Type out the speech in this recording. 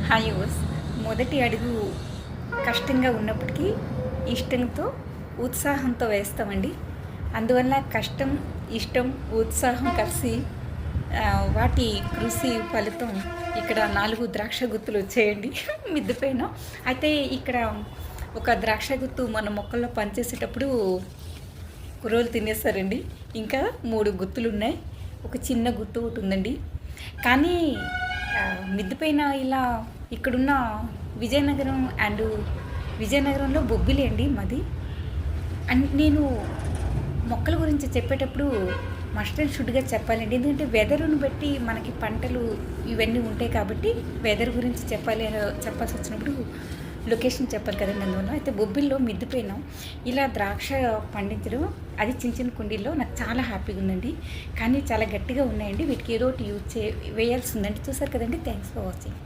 Hi use మొదటి అడుగు కష్టంగా ఉన్నప్పటికీ ఇష్టంతో ఉత్సాహంతో వేస్తామండి. అందువల్ల కష్టం, ఇష్టం, ఉత్సాహం కలిసి వాటి కృషి ఫలితం ఇక్కడ 4 ద్రాక్ష గుత్తులు వచ్చాయండి మిద్దె పైన. అయితే ఇక్కడ ఒక ద్రాక్ష గుత్తు మన మొక్కల్లో పనిచేసేటప్పుడు కుర్రోలు తినేస్తారండి. ఇంకా 3 గుత్తులు ఉన్నాయి. ఒక చిన్న గుత్తు ఒకటి ఉందండి. కానీ మిద్దె పైన ఇలా ఇక్కడున్న విజయనగరంలో బొబ్బిలి అండి మాది. అండ్ నేను మొక్కల గురించి చెప్పేటప్పుడు మస్ట్ అండ్ షుడ్గా చెప్పాలండి. ఎందుకంటే వెదరును బట్టి మనకి పంటలు ఇవన్నీ ఉంటాయి కాబట్టి వెదర్ గురించి చెప్పాల్సి వచ్చినప్పుడు లొకేషన్ చెప్పాలి కదండి. అందువల్ల అయితే బొబ్బిల్లో మిద్దె పైన ఇలా ద్రాక్ష పండించడం అది చిన్న చిన్న కుండీల్లో నాకు చాలా హ్యాపీగా ఉందండి. కానీ చాలా గట్టిగా ఉన్నాయండి. వీటికి ఏదో ఒకటి వేయాల్సి ఉందండి. చూసారు కదండి. Thanks for watching.